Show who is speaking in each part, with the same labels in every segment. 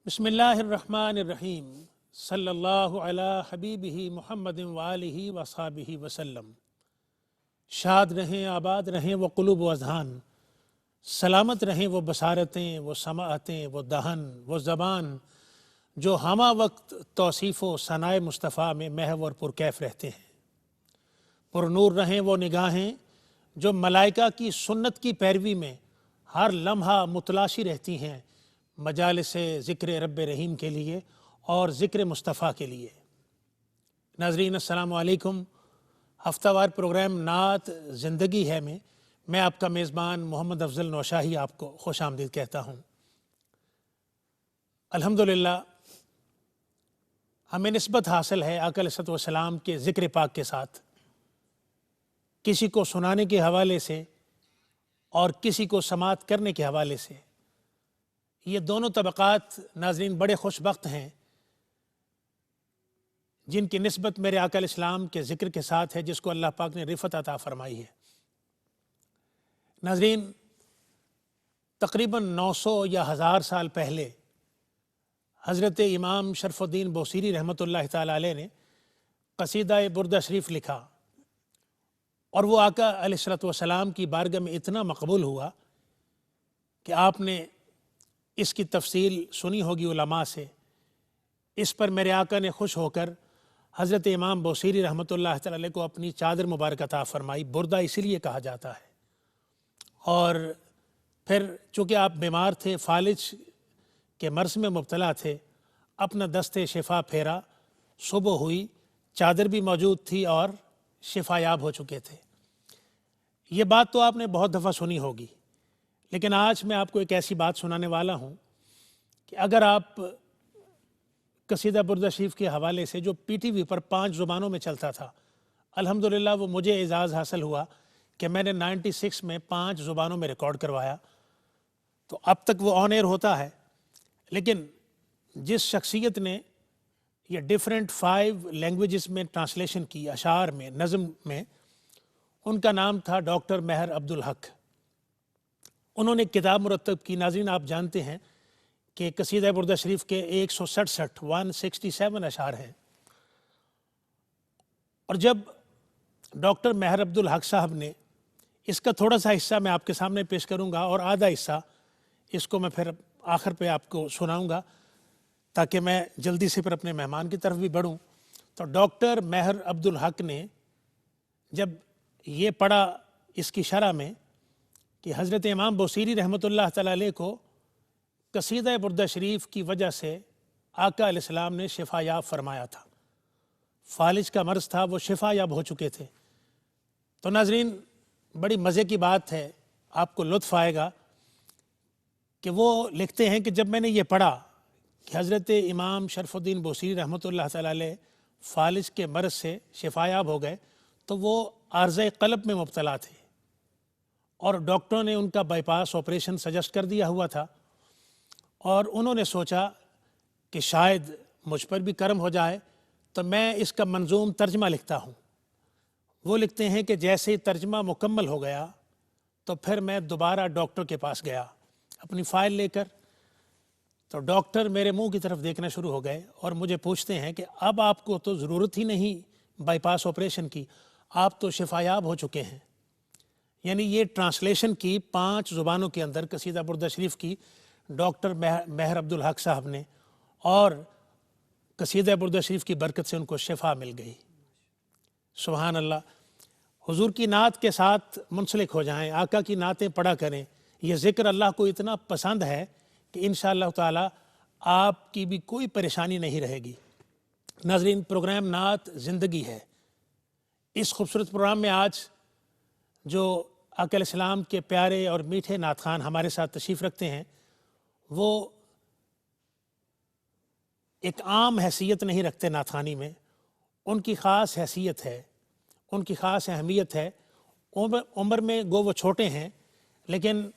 Speaker 1: बिस्मिल्लाहिर्रहमानिर्रहीम सल्लल्लाहु अला हबीबिही मुहम्मदिन व आलिही व अस्हाबिही वसल्लम। शाद रहें, आबाद रहें वो क़ुलूब व अज़हान, सलामत रहें वो बसारतें, वो समाअतें, वो दहन, वो ज़बान जो हमा वक्त तौसीफ़ व सनाए मुस्तफ़ा में महव और पुरकैफ़ रहते हैं। पुरनूर रहें वो निगाहें जो मलाइका की सुन्नत की पैरवी में हर लम्हा मुतलाशी रहती हैं मजालिस ज़िक्र रब्ब रहीम के लिए और ज़िक्र मुस्तफ़ा के लिए। नाज़रीन अस्सलामु अलैकुम। हफ्तावार प्रोग्राम नात ज़िंदगी है में मैं आपका मेज़बान मोहम्मद अफ़ज़ल नौशाही आपको खुश आमदीद कहता हूँ। अल्हम्दुलिल्लाह हमें निस्बत हासिल है आका अलैहिस्सलातु वस्सलाम के ज़िक्र पाक के साथ, किसी को सुनाने के हवाले से और किसी को समात करने के हवाले से। ये दोनों तबक़ात नाज़रीन बड़े खुशबख्त हैं जिनकी निस्बत मेरे आका अलैहिस्सलाम के ज़िक्र के साथ है, जिसको अल्लाह पाक ने रिफ़त अता फ़रमाई है। नाज़रीन तकरीबन 900 या 1000 साल पहले हज़रत इमाम शरफ़ुद्दीन बोसीरी रहमतुल्लाह ताला अलैह ने क़सीदा बुर्दा शरीफ लिखा और वो आका अलैहिस्सलातु वस्सलाम की बारगाह में इतना मकबूल हुआ कि आपने इसकी तफ़सील सुनी होगी उलमा से। इस पर मेरे आका ने खुश होकर हज़रत इमाम बोसीरी रहमतुल्लाह ताला अलैह को अपनी चादर मुबारक अता फ़रमाई। बुर्दा इसीलिए कहा जाता है। और फिर चूँकि आप बीमार थे, फालिज के मर्ज़ में मुब्तला थे, अपना दस्ते शिफा फेरा, सुबह हुई, चादर भी मौजूद थी और शिफायाब हो चुके थे। ये बात तो आपने बहुत दफ़ा सुनी होगी, लेकिन आज मैं आपको एक ऐसी बात सुनाने वाला हूँ कि अगर आप कसीदा बुर्दा शरीफ के हवाले से जो PTV पर 5 ज़ुबानों में चलता था, अल्हम्दुलिल्लाह वो मुझे एजाज़ हासिल हुआ कि मैंने 96 में 5 ज़ुबानों में रिकॉर्ड करवाया, तो अब तक वो ऑन एयर होता है। लेकिन जिस शख्सियत ने ये डिफरेंट 5 लैंग्वेजेस में ट्रांसलेशन की, अशार में, नज़म में, उनका नाम था डॉक्टर महर अब्दुल हक। उन्होंने किताब मुरत्तब की। नाज़रीन आप जानते हैं कि कसीदा बुर्दा शरीफ के 167 अशार हैं। और जब डॉक्टर महर अब्दुल हक साहब ने, इसका थोड़ा सा हिस्सा मैं आपके सामने पेश करूंगा और आधा हिस्सा इसको मैं फिर आखिर पे आपको सुनाऊंगा ताकि मैं जल्दी से फिर अपने मेहमान की तरफ भी बढ़ूं। तो डॉक्टर महर अब्दुल हक ने जब ये पढ़ा इसकी शरह में कि हज़रत इमाम बोसीरी रहमतुल्लाह ताला अलैह को कसीदा बुर्दा शरीफ की वजह से आका अलैहिस्सलाम ने शिफायाब फरमाया था, फालिज का मर्ज़ था, वो शिफायाब हो चुके थे। तो नाज़रीन बड़ी मज़े की बात है, आपको लुत्फ़ आएगा कि वो लिखते हैं कि जब मैंने ये पढ़ा कि हज़रत इमाम शरफ़ुद्दीन बोसीरी रहमतुल्लाह ताला अलैह फालिज के मर्ज़ से शिफायाब हो गए, तो वो आर्ज़े क़ल्ब में मुब्तला थे और डॉक्टरों ने उनका बाईपास ऑपरेशन सजेस्ट कर दिया हुआ था। और उन्होंने सोचा कि शायद मुझ पर भी करम हो जाए, तो मैं इसका मंजूम तर्जमा लिखता हूँ। वो लिखते हैं कि जैसे ही तर्जमा मुकम्मल हो गया तो फिर मैं दोबारा डॉक्टर के पास गया अपनी फ़ाइल लेकर। तो डॉक्टर मेरे मुंह की तरफ देखना शुरू हो गए और मुझे पूछते हैं कि अब आपको तो ज़रूरत ही नहीं बाईपास ऑपरेशन की, आप तो शिफायाब हो चुके हैं। यानी ये ट्रांसलेशन की 5 ज़ुबानों के अंदर कसीदा बुर्दा शरीफ की डॉक्टर महर अब्दुल हक साहब ने, और कसीदा बुर्दा शरीफ की बरकत से उनको शिफा मिल गई। सुभान अल्लाह। हुजूर की नात के साथ मुंसलिक हो जाएं, आका की नातें पढ़ा करें। यह ज़िक्र अल्लाह को इतना पसंद है कि इंशाअल्लाह ताला आपकी भी कोई परेशानी नहीं रहेगी। नाज़रीन प्रोग्राम नात ज़िंदगी है। इस खूबसूरत प्रोग्राम में आज जो आका अलैहिस्सलाम के प्यारे और मीठे नात खान हमारे साथ तशरीफ़ रखते हैं, वो एक आम हैसियत नहीं रखते नात खानी में। उनकी ख़ास हैसियत है, उनकी ख़ास अहमियत है। उम्र में गो वो छोटे हैं, लेकिन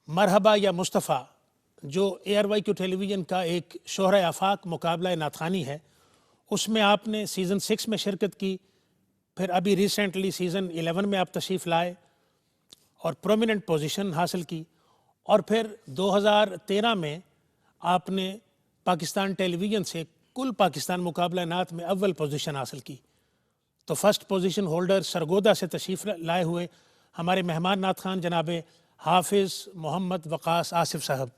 Speaker 1: मरहबा या मुस्तफ़ा जो ARYQ टेलीविज़न का एक शोहरा आफाक मुकाबला नात खानी है, उसमें आपने सीज़न 6 में शिरकत की, फिर अभी रिसेंटली सीज़न 11 में आप तशरीफ़ लाए और प्रोमिनेंट पोजीशन हासिल की, और फिर 2013 में आपने पाकिस्तान टेलीविज़न से कुल पाकिस्तान मुकाबला नात में अव्वल पोजीशन हासिल की। तो फर्स्ट पोजीशन होल्डर सरगोदा से तशरीफ़ लाए हुए हमारे मेहमान नात खान जनाब हाफिज़ मोहम्मद वक़ास आसिफ साहब,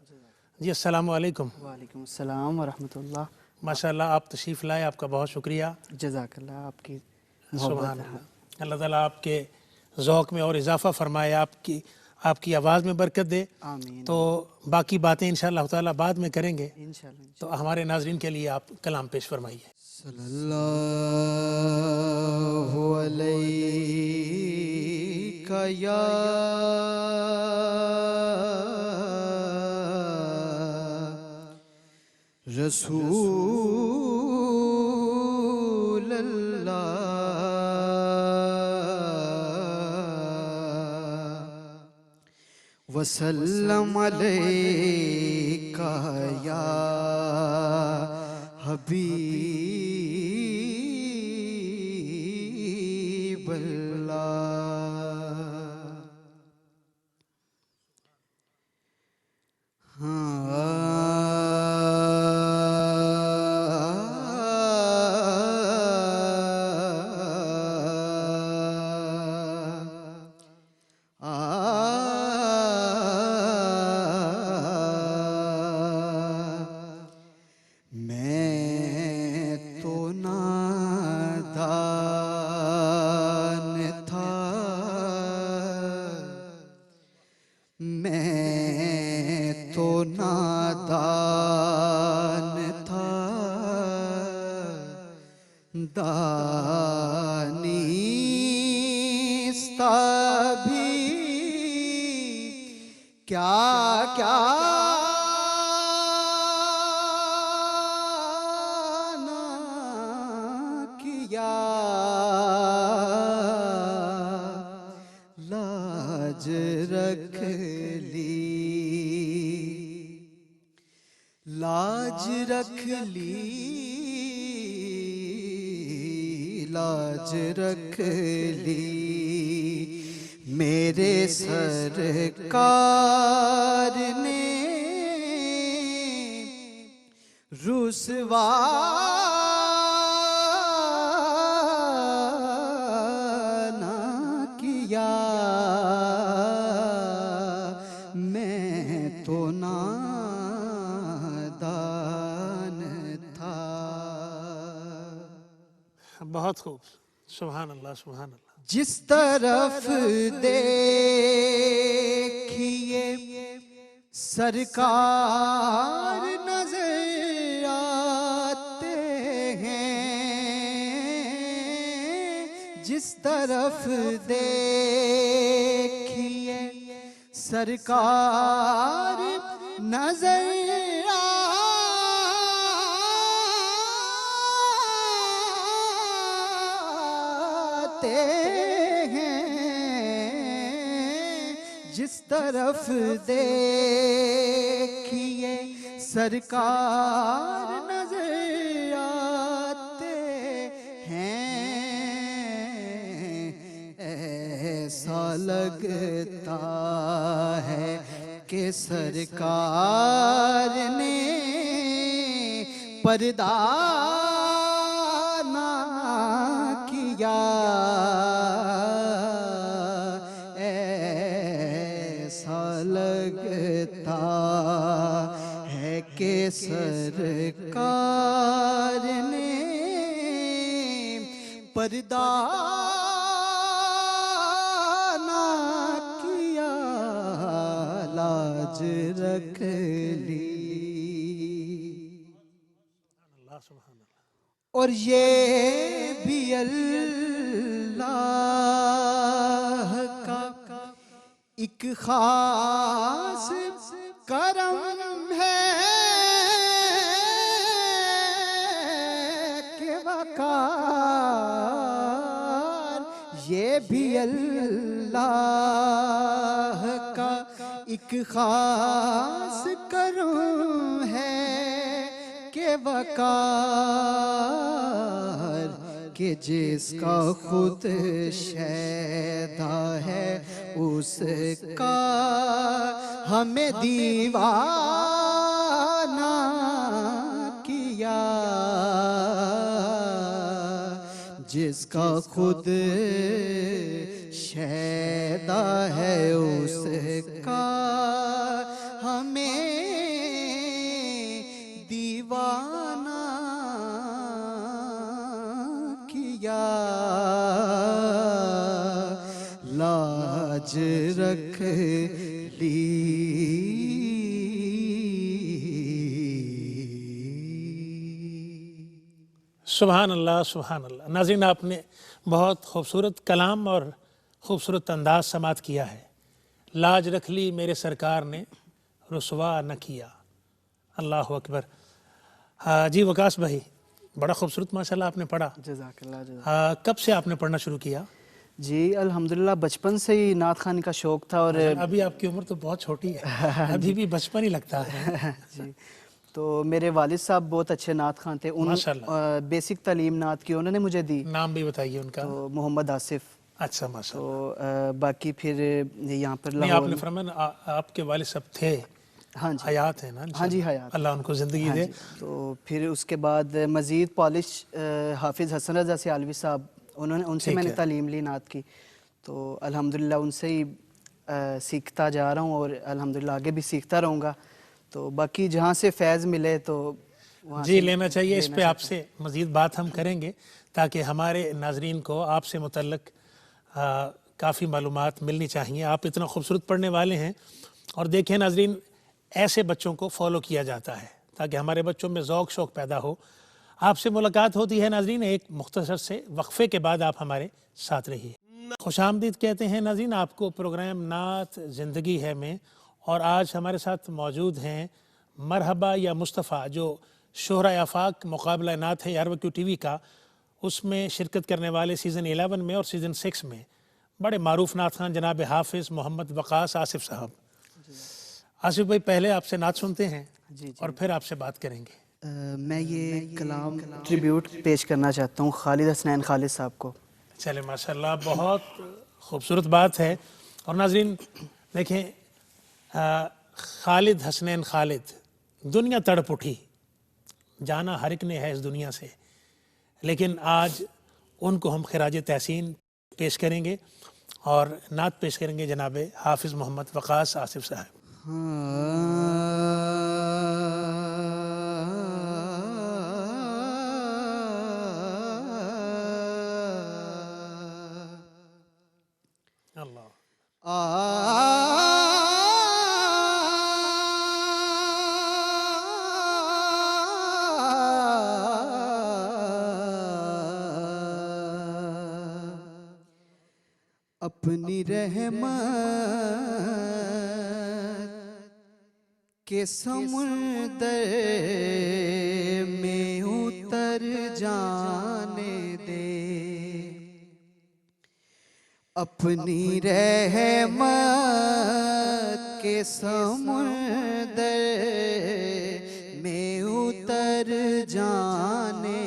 Speaker 1: जी अस्सलाम वालेकुम।
Speaker 2: वालेकुम अस्सलाम व रहमतुल्लाह।
Speaker 1: माशाअल्लाह आप तशरीफ़ लाए, आपका बहुत शुक्रिया।
Speaker 2: जज़ाकल्लाह, आपकी
Speaker 1: सुभान
Speaker 2: मोहब्बत।
Speaker 1: अल्लाह, अल्लाह ताला आपके ज़ौक़ में और इजाफ़ा फ़रमाए, आपकी आवाज़ में बरकत दे।
Speaker 2: आमीन।
Speaker 1: तो बाकी बातें इंशाअल्लाह ताला बाद में करेंगे।
Speaker 2: इंशाअल्लाह।
Speaker 1: तो हमारे नाज़रीन के लिए आप कलाम पेश फरमाइए।
Speaker 2: सल्लल्लाहु अलैका या रसूल अल्लाह वसल्लम अलैका या हबीब दानिस्ता भी क्या क्या ना किया, लाज रख ली, लाज रख ली, लाज रख ली मेरे सरकार ने रुसवा ना किया। मैं तो नादान था।
Speaker 1: बहुत खूब, सुभान अल्लाह, सुभान अल्लाह।
Speaker 2: जिस तरफ देखिए सरकार नजर आते हैं, जिस तरफ देखिए सरकार नजर जिस तरफ देखिए सरकार नजर आते हैं, ऐसा लगता है कि सरकार ने पर्दा ना किया, लगता है कि सरकार ने पर्दा ना किया, लाज रख ली। और ये भी अल्लाह का एक खास करम है कि वकार, ये भी अल्लाह का एक खास करम है कि वकार, कि जिसका खुद शैदा है उसका हमें दीवाना किया, जिसका खुद शैदा है उसका हमें दीवाना किया। लाज रख ली।
Speaker 1: सुभान अल्लाह, सुभान अल्लाह। नाज़रीन, आपने बहुत खूबसूरत कलाम और ख़ूबसूरत अंदाज समात किया है। लाज रख ली मेरे सरकार ने, रुसवा न किया। अल्लाह अकबर। हाँ जी वकास भाई, बड़ा खूबसूरत माशाल्लाह आपने पढ़ा।
Speaker 3: जज़ाकल्लाह जज़ाकल्लाह।
Speaker 1: कब से आपने पढ़ना शुरू किया?
Speaker 3: जी अल्हम्दुलिल्लाह बचपन से ही नात खानी का शौक़ था। और
Speaker 1: अभी आपकी उम्र तो बहुत छोटी है, अभी भी बचपन ही लगता है।
Speaker 3: जी, तो मेरे वालिद साहब बहुत अच्छे नात खान थे। उन बेसिक तालीम नात की उन्होंने मुझे दी।
Speaker 1: नाम भी बताइए उनका।
Speaker 3: तो मोहम्मद आसिफ।
Speaker 1: अच्छा माशाल्लाह।
Speaker 3: तो बाकी फिर यहाँ पर
Speaker 1: नहीं, आपने फरमाया आपके वालिद साहब थे,
Speaker 3: हाँ जी,
Speaker 1: हयात है ना?
Speaker 3: हाँ जी हयात।
Speaker 1: अल्लाह उनको ज़िंदगी दे।
Speaker 3: तो फिर उसके बाद मज़ीद पॉलिश हाफिज़ हसन रज़ा सियालवी साहब, उनसे मैंने तालीम ली नात की। तो अल्हम्दुलिल्लाह उनसे ही सीखता जा रहा हूँ और अल्हम्दुलिल्लाह आगे भी सीखता रहूँगा। तो बाकी जहाँ से फैज़ मिले तो
Speaker 1: जी लेना चाहिए। इस पे आपसे मज़ीद बात हम करेंगे ताकि हमारे नाजरीन को आपसे मुतल्लक काफ़ी मालूमात मिलनी चाहिए। आप इतना खूबसूरत पढ़ने वाले हैं और देखें नाजरीन, ऐसे बच्चों को फॉलो किया जाता है ताकि हमारे बच्चों में ज़ौक़ शौक़ पैदा हो। आपसे मुलाकात होती है नाजरीन एक मुख्तसर से वक्फ़े के बाद। आप हमारे साथ रहिए। खुशामदीद कहते हैं नाज़रीन आपको प्रोग्राम नात ज़िंदगी है में। और आज हमारे साथ मौजूद हैं मरहबा या मुस्तफ़ा, जो शोहरा आफाक मुकाबला नात है यारवक्यू टीवी का, उसमें शिरकत करने वाले सीज़न 11 में और सीज़न 6 में बड़े मारूफ नात खान जनाब हाफिज़ मोहम्मद वकास आसिफ साहब। आसिफ भाई, पहले आपसे नात सुनते हैं और फिर आपसे बात करेंगे।
Speaker 3: मैं ये कलाम ट्रिब्यूट पेश करना चाहता हूँ खालिद हसनैन खालिद साहब को।
Speaker 1: चले माशाल्लाह, बहुत खूबसूरत बात है। और नाजरीन देखें, खालिद हसनैन खालिद, दुनिया तड़प उठी, जाना हर एक ने है इस दुनिया से, लेकिन आज उनको हम खिराज तहसीन पेश करेंगे और नात पेश करेंगे जनाब हाफिज़ मोहम्मद वकास आसिफ साहब।
Speaker 2: अपनी रहमत के समुंदर में उतर जाने दे, अपनी रहमत के समुंदर में उतर जाने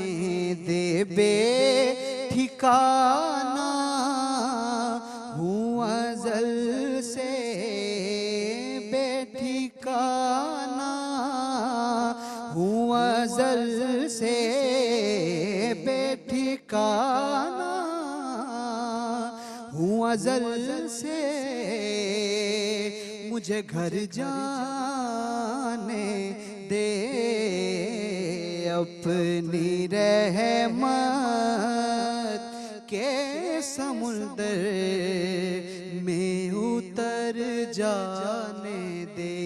Speaker 2: दे। बेठिकाना हूँ अज़ल से, बेठिकाना हूँ अज़ल से, बेठिकाना हूँ अज़ल से। मुझे घर जाने दे, अपनी रहमत के समुंदर में उतर जाने दे।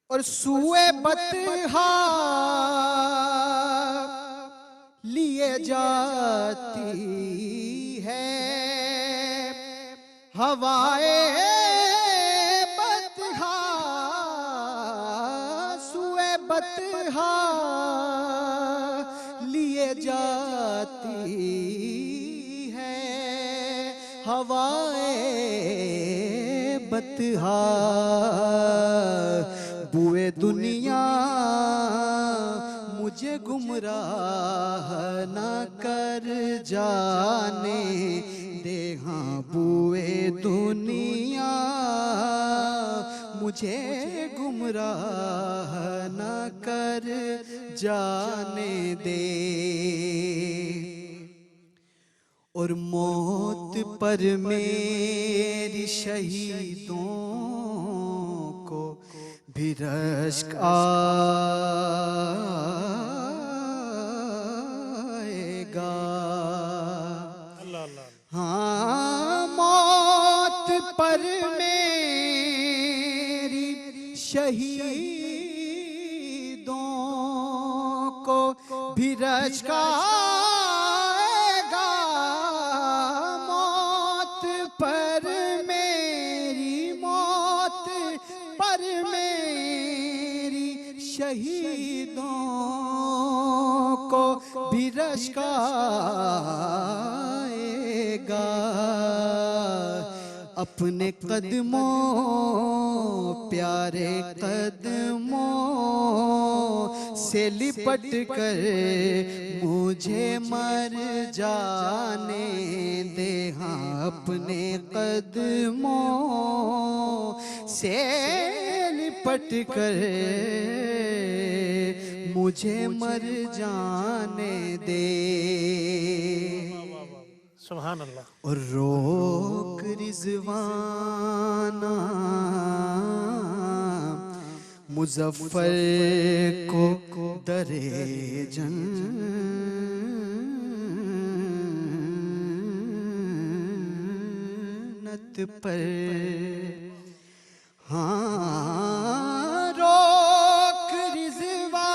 Speaker 2: और सूए बतहा लिए जाती है हवाए बतहा, सूए बतहा लिए जाती है हवाए बतहा। बुए दुनिया मुझे गुमराह न कर जाने दे, हाँ बुए दुनिया मुझे गुमराह न कर जाने दे, और मौत पर मेरी शहीदों को भी रश्क आएगा।
Speaker 1: अल्लाह अल्लाह।
Speaker 2: हाँ, मौत पर मेरी शहीदों को भी रश्क आएगा। मौत पर मेरी, मौत पर मेरी शहीदों को भी रश्क आएगा। अपने कदमों, प्यारे कदमों से लिपट कर मुझे मर जाने दे। हाँ, अपने कदमों से लिपट कर मुझे मर जाने दे।
Speaker 1: सुभान अल्लाह।
Speaker 2: और रोक रिजवाना मुजफ्फर को दरे जन्नत पर। हाँ, रोक रिजवाना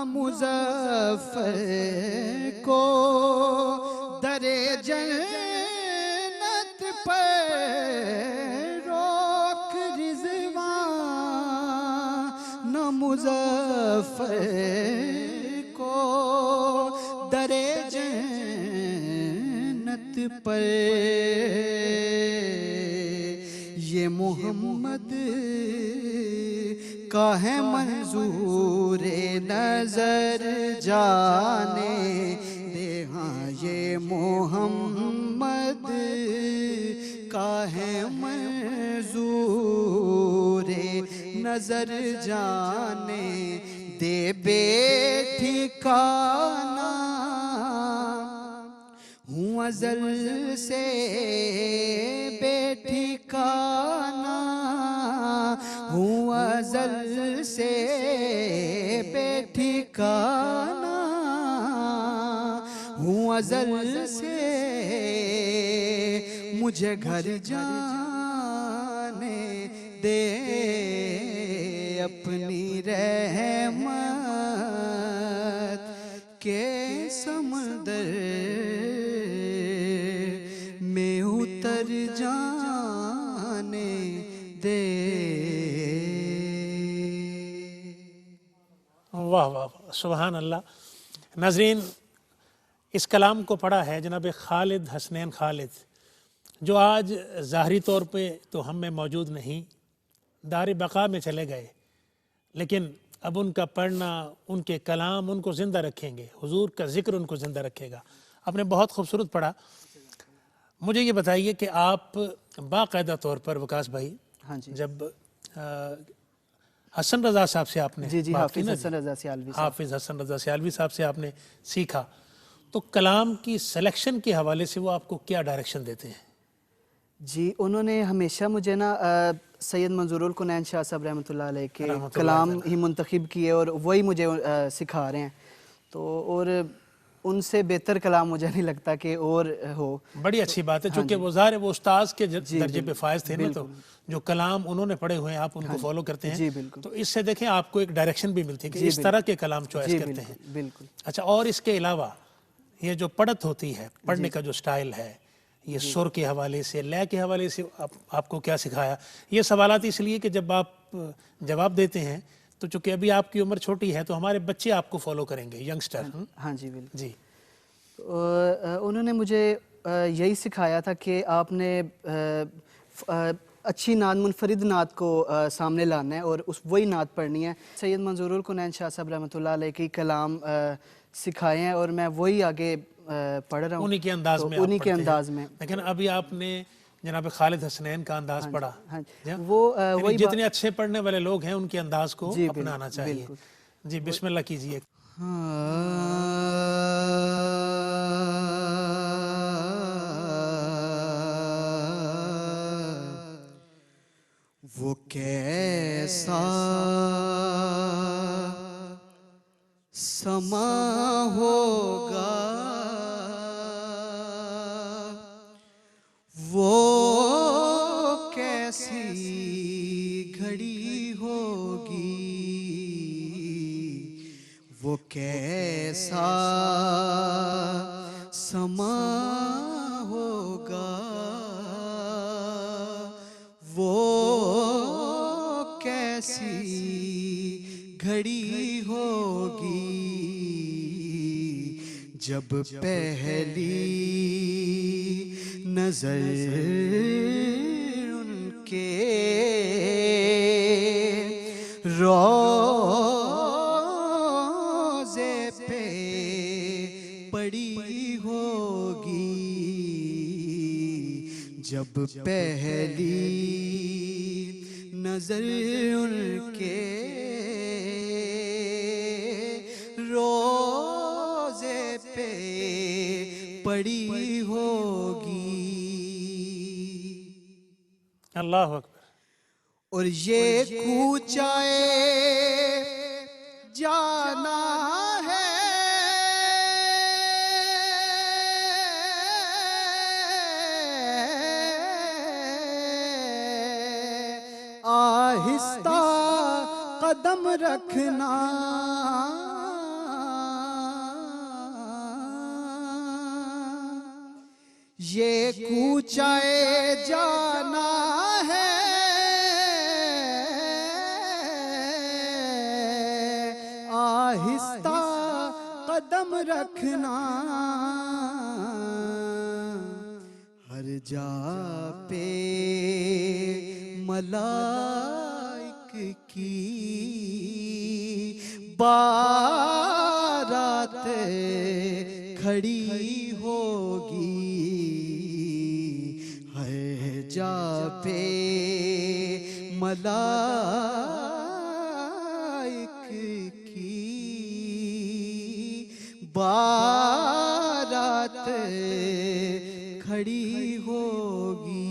Speaker 2: मुजफ्फर को दरे जन्नत पर। रोक रिजवाना मुजफ्फर को दरे जन्नत पर। ये मोहम्मद का है मंजूर नजर जाने दे। हाँ, ये मोहम्मद का है मंजूर नजर जाने दे। बेठिकाना हूँ अज़ल से बेठिकाना, हूँ अज़ल से बेठिकाना, हूँ अज़ल से मुझे घर जाने दे। अपनी रहमत के समंदर में उतर जाने दे।
Speaker 1: वाह वाह, सुभान अल्लाह। नाज़रीन, इस कलाम को पढ़ा है जनाब खालिद हसनैन खालिद, जो आज ज़ाहरी तौर पे तो हम में मौजूद नहीं, दार बका में चले गए, लेकिन अब उनका पढ़ना, उनके कलाम उनको ज़िंदा रखेंगे, हुजूर का ज़िक्र उनको ज़िंदा रखेगा। आपने बहुत खूबसूरत पढ़ा। मुझे ये बताइए कि आप बाकायदा तौर पर वकास भाई,
Speaker 3: हाँ जी,
Speaker 1: जब हसन रज़ा साहब से आपने
Speaker 3: जी जी,
Speaker 1: बात की
Speaker 3: हाफिज़
Speaker 1: ना,
Speaker 3: हसन रज़ा सियालवी साहब,
Speaker 1: हाफिज़ हसन रज़ा सियालवी साहब से आपने सीखा, तो कलाम की सिलेक्शन के हवाले से वो आपको क्या डायरेक्शन देते हैं?
Speaker 3: जी, उन्होंने हमेशा मुझे ना सैयद मंजूरुल कुनैन शाह साहब रहमतुल्लाह अलैह के
Speaker 1: रहमतुल्लाह
Speaker 3: कलाम ही मुंतखब किए और वही मुझे सिखा रहे हैं। तो और उनसे बेहतर कलाम मुझे नहीं लगता कि और हो।
Speaker 1: बड़ी अच्छी बात है, चूँकि वो ज़ाहिर है वो उस्ताद के दर्जे पे फायज थे ना, तो
Speaker 3: बिल्कुल।
Speaker 1: जो कलाम उन्होंने पढ़े हुए हैं आप उनको फॉलो करते हैं,
Speaker 3: जी बिल्कुल,
Speaker 1: तो इससे देखें आपको एक डायरेक्शन भी मिलती है कि
Speaker 3: जी
Speaker 1: इस तरह के कलाम चॉइस
Speaker 3: जी
Speaker 1: करते हैं।
Speaker 3: बिल्कुल बिल्कुल।
Speaker 1: अच्छा, और इसके अलावा ये जो पढ़त होती है, पढ़ने का जो स्टाइल है, ये सुर के हवाले से, लय के हवाले से आपको क्या सिखाया? ये सवालात इसलिए कि जब आप जवाब देते हैं तो चूँकि अभी आपकी उम्र छोटी है तो हमारे बच्चे आपको फॉलो करेंगे, यंगस्टर।
Speaker 3: हाँ जी बिल्कुल।
Speaker 1: जी,
Speaker 3: उन्होंने मुझे यही सिखाया था कि आपने अच्छी नात, मुनफरिद नात को सामने लाना है और उस वही नात पढ़नी है। सैयद मंजूरुल कुनैन शाह साहब रहमतुल्लाह अलैह की कलाम सिखाए हैं और मैं वही आगे पढ़ रहा हूँ
Speaker 1: उन्हीं के अंदाज में आप
Speaker 3: उन्हीं के
Speaker 1: पढ़ते हैं।
Speaker 3: अंदाज में।
Speaker 1: लेकिन अभी आपने जनाब खालिद हसनैन का अंदाज पढ़ा।
Speaker 3: हाँ
Speaker 1: जी हाँ?
Speaker 3: वो
Speaker 1: यानी
Speaker 3: वही
Speaker 1: जितने अच्छे पढ़ने वाले लोग हैं उनके अंदाज को
Speaker 3: जी,
Speaker 1: अपनाना चाहिए।
Speaker 3: बिल्कुल।
Speaker 1: जी बिस्मिल्लाह कीजिए।
Speaker 2: वो कैसा समा होगा, वो कैसी घड़ी होगी, वो कैसा समा होगा, वो कैसी घड़ी होगी, जब पहली नजर उनके रोज़े पे पड़ी होगी, जब पहली नजर उनके रोज़े पे पड़ी होगी।
Speaker 1: अल्लाह अकबर।
Speaker 2: और ये कूचाए जाना है, आहिस्ता कदम रखना, ये कूचाए जाना है, आहिस्ता कदम रखना, हर जा पे मलाइक की बारात खड़ी होगी, हर जा पे मलाइक की बारात खड़ी होगी।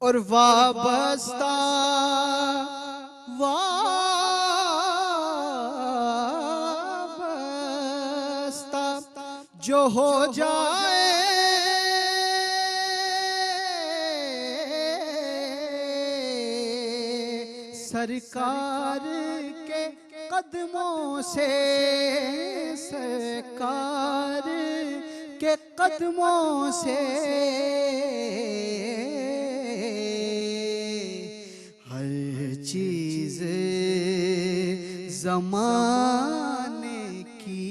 Speaker 2: और वाबस्ता वाबस्ता जो हो जाए, सरकार के कदमों से, सरकार के कदमों से, हर चीज ज़माने की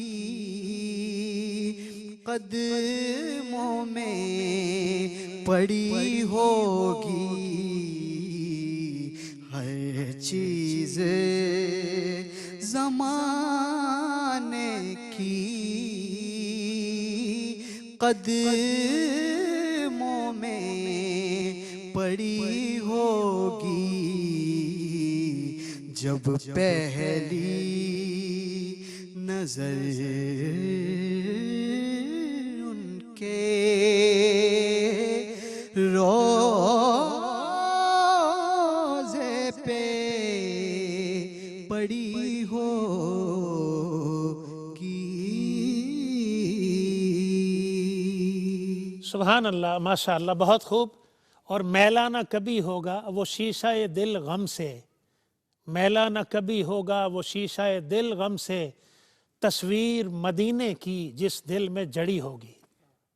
Speaker 2: कदमों में पड़ी होगी, हर चीज ज़माने की कदमों में पड़ी होगी, जब पहली नजर उनके रोज़े पे पड़ी होगी।
Speaker 1: सुभान अल्लाह, माशा अल्लाह, बहुत खूब। और मैला ना कभी होगा वो शीशा ए दिल गम से, मैला ना कभी होगा वो शीशा ए दिल गम से, तस्वीर मदीने की जिस दिल में जड़ी होगी।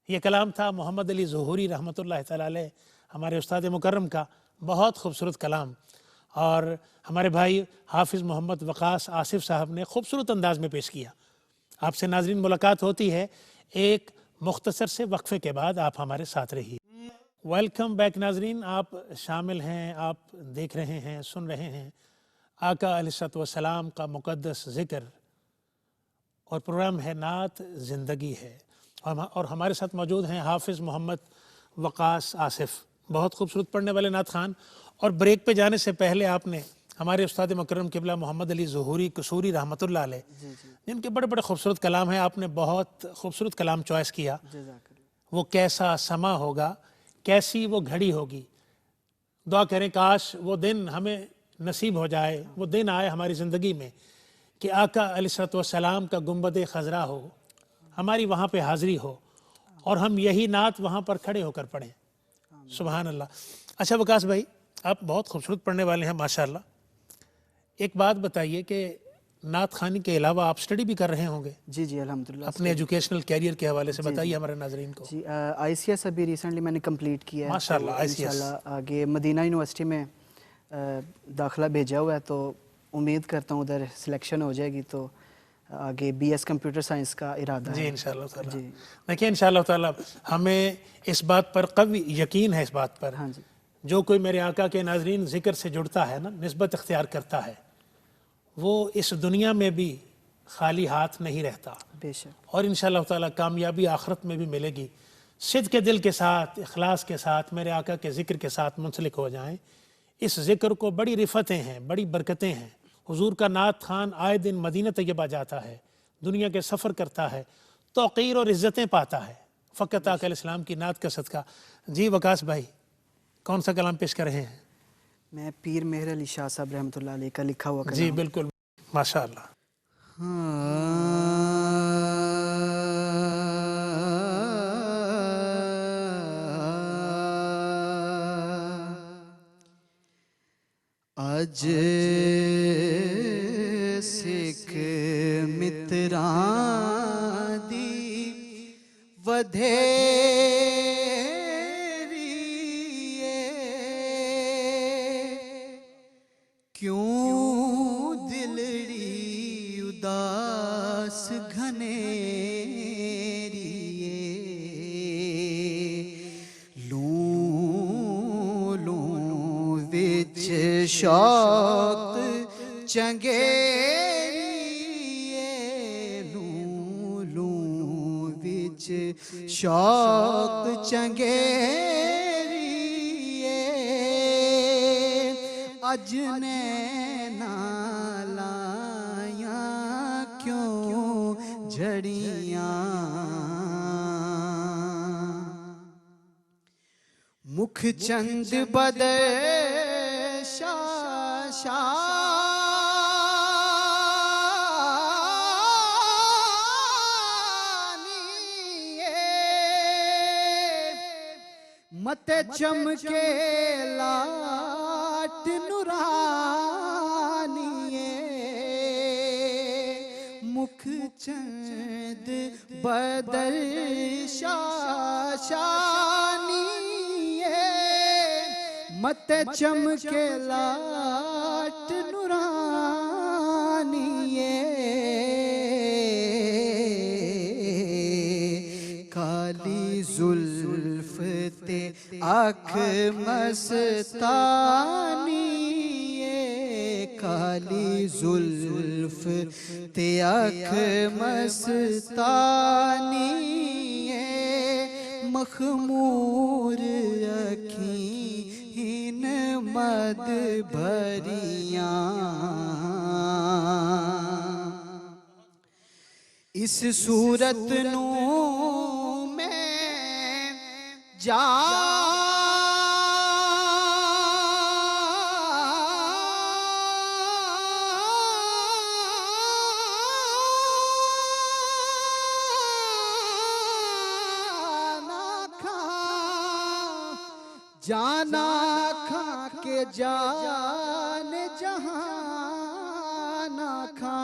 Speaker 1: ये कलाम था मोहम्मद अली ज़ुहूरी रहमतुल्लाह तआला अलैह, हमारे उस्ताद मुकर्रम का बहुत खूबसूरत कलाम। और हमारे भाई हाफिज़ मोहम्मद वक़ास आसिफ साहब ने खूबसूरत अंदाज में पेश किया। आपसे नाज़रीन मुलाकात होती है एक मुख्तसर से वक्फ़े के बाद, आप हमारे साथ रहिए। वेलकम बैक नाज़रीन, आप शामिल हैं, आप देख रहे हैं, सुन रहे हैं आका अलैहिस्सलातु वस्सलाम का मुक़द्दस ज़िक्र, और प्रोग्राम है नात ज़िंदगी है। और हमारे साथ मौजूद हैं हाफिज़ मोहम्मद वकास आसिफ, बहुत खूबसूरत पढ़ने वाले नात खान। और ब्रेक पे जाने से पहले आपने हमारे उस्ताद मुकर्रम किबला मोहम्मद अली ज़ुहूरी कसूरी रहमतुल्लाह अलैह, जिनके बड़े बड़े खूबसूरत कलाम हैं, आपने बहुत खूबसूरत कलाम चॉइस किया। वो कैसा समा होगा, कैसी वो घड़ी होगी। दुआ करें काश वो दिन हमें नसीब हो जाए, वो दिन आए हमारी ज़िंदगी में कि आका अलैहिस्सलाम का गुंबद खज़रा हो, हमारी वहाँ पे हाज़िरी हो और हम यही नात वहाँ पर खड़े होकर पढ़ें। सुभान अल्लाह। अच्छा वकास भाई, आप बहुत खूबसूरत पढ़ने वाले हैं माशाअल्लाह। एक बात बताइए कि नात खानी के अलावा आप स्टडी भी कर रहे होंगे
Speaker 3: जी जी अल्हम्दुलिल्लाह।
Speaker 1: अपने एजुकेशनल कैरियर के हवाले से बताइए हमारे नाजरीन को।
Speaker 3: जी ICS अभी रिसेंटली मैंने कंप्लीट किया है।
Speaker 1: माशाअल्लाह,
Speaker 3: तो
Speaker 1: ICS।
Speaker 3: इंशाल्लाह आगे मदीना यूनिवर्सिटी में दाखिला भेजा हुआ है, तो उम्मीद करता हूँ उधर सिलेक्शन हो जाएगी, तो आगे BS कंप्यूटर साइंस का इरादा
Speaker 1: जी
Speaker 3: है।
Speaker 1: इंशाअल्लाह ताला।
Speaker 3: जी
Speaker 1: देखिए इंशाअल्लाह ताला हमें इस बात पर कभी यकीन है, इस बात पर
Speaker 3: हाँ जी
Speaker 1: जो कोई मेरे आका के नाजरीन ज़िक्र से जुड़ता है ना, निस्बत इख्तियार करता है, वो इस दुनिया में भी खाली हाथ नहीं रहता
Speaker 3: बेशक।
Speaker 1: और इंशाअल्लाह ताला कामयाबी आखिरत में भी मिलेगी। सिद्क़ के दिल के साथ, इखलास के साथ मेरे आका के ज़िक्र के साथ मुंसलिक हो जाएं। इस ज़िक्र को बड़ी रिफ़तें हैं, बड़ी बरकतें हैं। हुजूर का नात खान आए दिन मदीना तैयबा जाता है, दुनिया के सफ़र करता है, तौक़ीर और इज़्ज़तें पाता है फ़क़त आका अलैहिस्सलाम की नात का सदका। जी वकास भाई, कौन सा कलाम पेश कर रहे हैं?
Speaker 3: मैं पीर मेहर अली शाह साहब रहमतुल्लाह अलैह का लिखा हुआ
Speaker 1: जी
Speaker 3: कलाम।
Speaker 1: बिल्कुल माशाअल्लाह।
Speaker 2: अज सिख मित्रां दी वधेरी क्यों दिलड़ी उदास घनेरी लूं लूं विच शौक चंगेरी लूं लूं विच शौक चंगेरी अज नैना लाया क्यों झड़ियां मुख चंद बदर मत चमके लाट नुरानिए मुख चंद बदर शानिए मत चमके लाट नुरानिए काली जुल्फ ते आँख मस्तानिए काली जुल्फ ते आँख मस्तानिए मखमूर अखीन मद भरियां इस सूरत नू मैं जाना खा के जान जहाना खा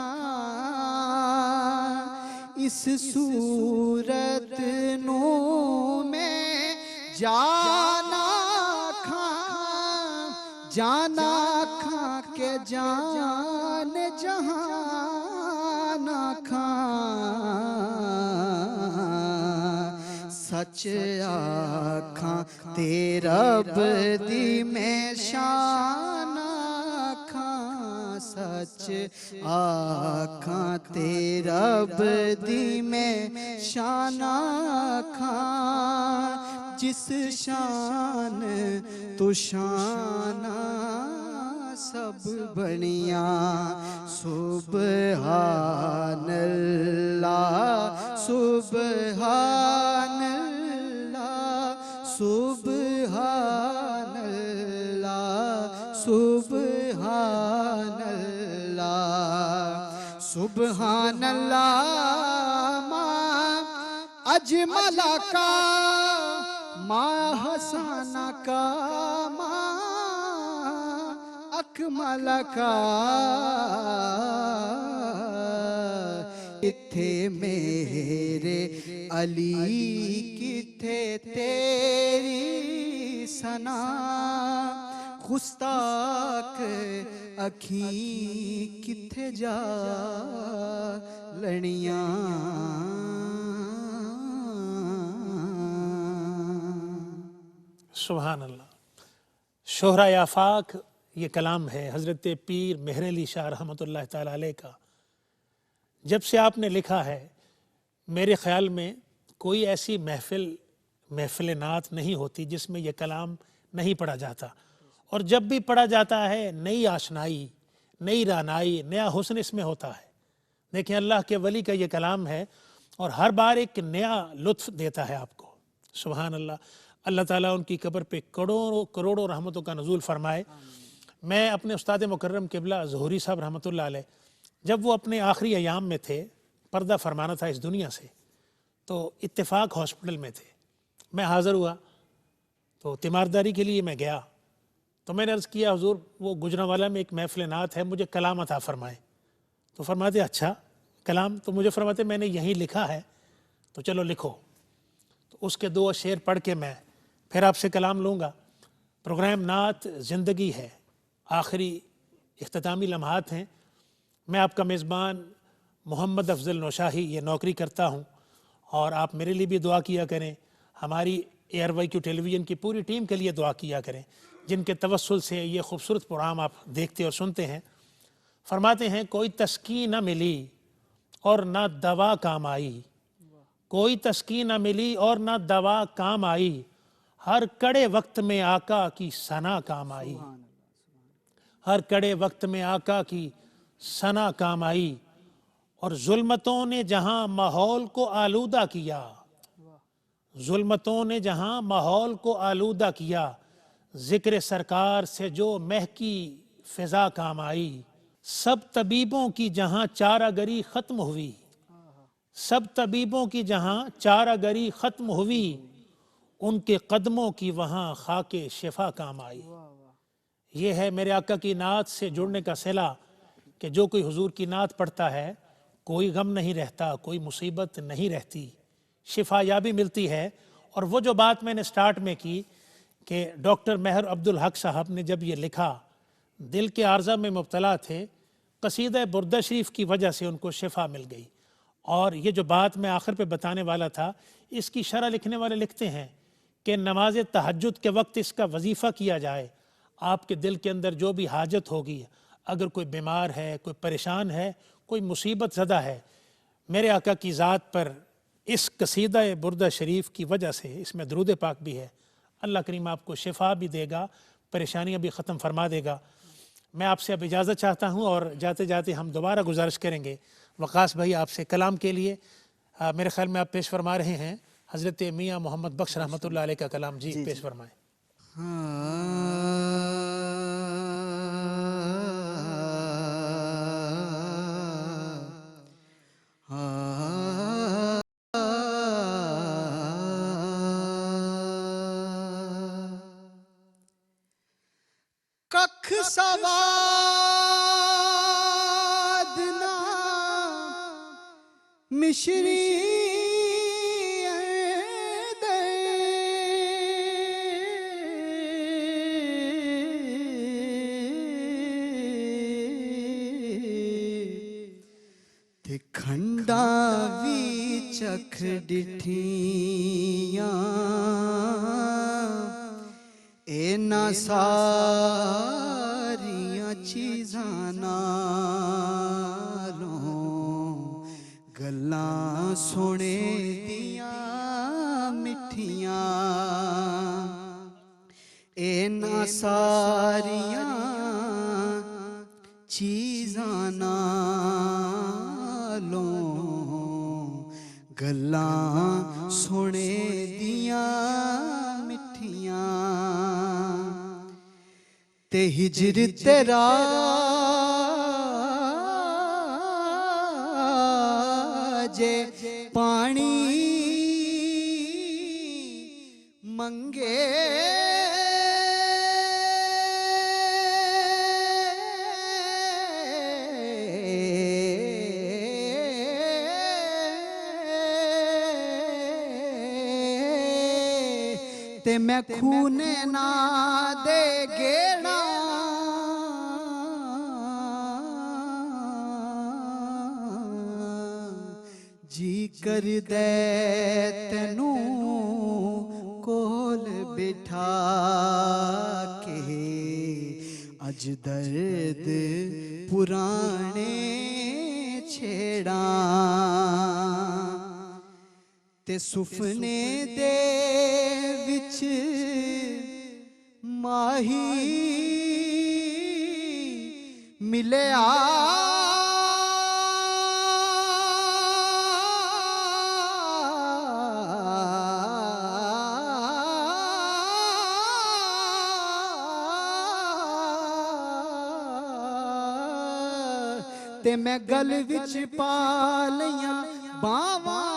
Speaker 2: इस सूरत नू मैं जाना खा के जान जहाना खा सच आखा तेरा बदी में शान आखा सच आखां ते रब दी मैं शान आखां जिस शान तो शाना सब बनिया सुबहानल्लाह सुबहानल्लाह सुबहानल्लाह सुबहानल्लाह सुबहानल्लाह माँ अजमला का माँ हसाना का माँ अकमल का किथे मेरे अली किथे तेरी सना गुस्ताख अखी किथे जा लड़ियां
Speaker 1: सुभान अल्लाह। शोहरा आफाक ये कलाम है हज़रत पीर मेहर अली शाह रहमतुल्लाह ताला अलैह का। जब से आपने लिखा है मेरे ख़्याल में कोई ऐसी महफ़िल नात नहीं होती जिसमें यह कलाम नहीं पढ़ा जाता, और जब भी पढ़ा जाता है नई आशनाई, नई रानाई, नया हुस्न इसमें होता है। देखिए अल्लाह के वली का ये कलाम है और हर बार एक नया लुत्फ़ देता है आपको। सुभान अल्लाह। अल्लाह ताला उनकी कब्र पे करोड़ों करोड़ों रहमतों का नज़ूल फरमाए। मैं अपने उस्ताद मुकर्रम क़िबला ज़ुहरी साहब रहमतुल्लाह अलैह, जब वो अपने आखिरी अयाम में थे, पर्दा फरमाना था इस दुनिया से, तो इत्तेफाक हॉस्पिटल में थे। मैं हाज़िर हुआ तो तीमारदारी के लिए मैं गया, तो मैंने अर्ज़ किया हुज़ूर वो गुजरांवाला में एक महफ़िल नात है, मुझे कलाम अता फरमाए। तो फरमाते अच्छा कलाम, तो मुझे फरमाते मैंने यहीं लिखा है तो चलो लिखो। तो उसके 2 शेर पढ़ के मैं फिर आपसे कलाम लूँगा। प्रोग्राम नात ज़िंदगी है, आखिरी इख्तितामी लम्हात हैं। मैं आपका मेज़बान मोहम्मद अफ़ज़ल नौशाही ये नौकरी करता हूँ, और आप मेरे लिए भी दुआ किया करें, हमारी ARYQ टेलीविज़न की पूरी टीम के लिए दुआ किया करें, जिनके तवस्सुल से ये खूबसूरत प्रोग्राम आप देखते और सुनते हैं। फरमाते हैं कोई तस्कीन न मिली और ना दवा काम आई, कोई तस्कीन न मिली और ना दवा काम आई, हर कड़े वक्त में आका की सना काम आई, हर कड़े वक्त में आका की सना काम आई। और जुल्मतों ने जहां माहौल को आलूदा किया, जुल्मतों ने जहां माहौल को आलूदा किया, जिक्र सरकार से जो महकी फिजा काम आई। सब तबीबों की जहां चारागरी ख़त्म हुई, सब तबीबों की जहां चारागरी ख़त्म हुई, उनके कदमों की वहाँ खाके शिफा काम आई। ये है मेरे आका की नात से जुड़ने का सिला कि जो कोई हुजूर की नात पढ़ता है कोई गम नहीं रहता, कोई मुसीबत नहीं रहती, शिफा याबी मिलती है। और वो जो बात मैंने स्टार्ट में की कि डॉक्टर मेहर अब्दुल हक साहब ने जब ये लिखा, दिल के आर्जा में मुब्तला थे, कसीदा बुर्दा शरीफ की वजह से उनको शिफा मिल गई। और ये जो बात मैं आखिर पे बताने वाला था, इसकी शरह लिखने वाले लिखते हैं कि नमाज तहज्जुद के वक्त इसका वजीफ़ा किया जाए। आपके दिल के अंदर जो भी हाजत होगी, अगर कोई बीमार है, कोई परेशान है, कोई मुसीबत ज़दा है, मेरे आका की ज़ात पर इस कसीदा बुर्दा शरीफ की वजह से, इसमें दरूद पाक भी है, अल्लाह करीम आपको शिफा भी देगा, परेशानियाँ भी ख़त्म फरमा देगा। मैं आपसे अब इजाज़त चाहता हूँ और जाते जाते हम दोबारा गुजारिश करेंगे वक़ास भाई आपसे कलाम के लिए। मेरे ख्याल में आप पेश फरमा रहे हैं हज़रत मियाँ मोहम्मद बख्श रहमतुल्लाह अलैह का कलाम। जी पेश फरमाएँ।
Speaker 2: कख सवाद ना मिश्री ते खंडा भी चख डिठियां इना सारियां चीज़ां ना गल्लां सोने दियां मिठियां इन्हां सारियां चीज़ां नालों गल्लां सोने दियां मिठियां ते हिजर तेरा जे पानी मंगे ते मैं खूने ना दे गेड़ा जी कर दे तेनू कोल बिठा के अज दर्द पुराने छेड़ा ते सुफने दे विच माही मिलया ते मैं गल विच पा लियां बावां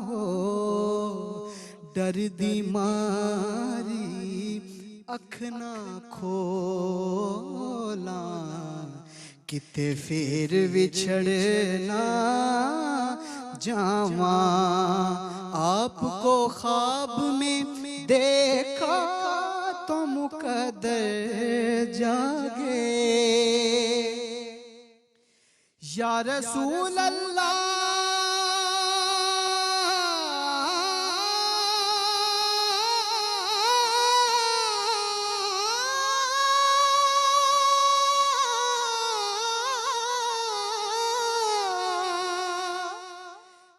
Speaker 2: हो डर दी मारी अख ना खोला किते फेर विछड़ना जावा आपको ख्वाब में देखा तो मुकद्दर जागे या रसूल अल्लाह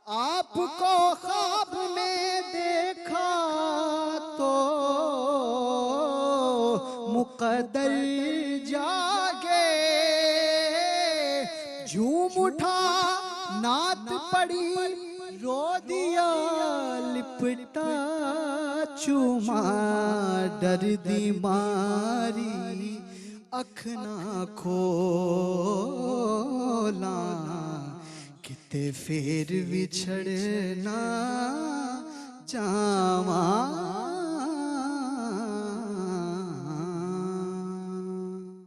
Speaker 2: आपको ख्वाब में देखा तो मुकद्दर जागे झूम उठा नात पड़ी रो दिया लिपटा चूमा डर दी मारी अख ना खोला किते फेर विछड़ना जावा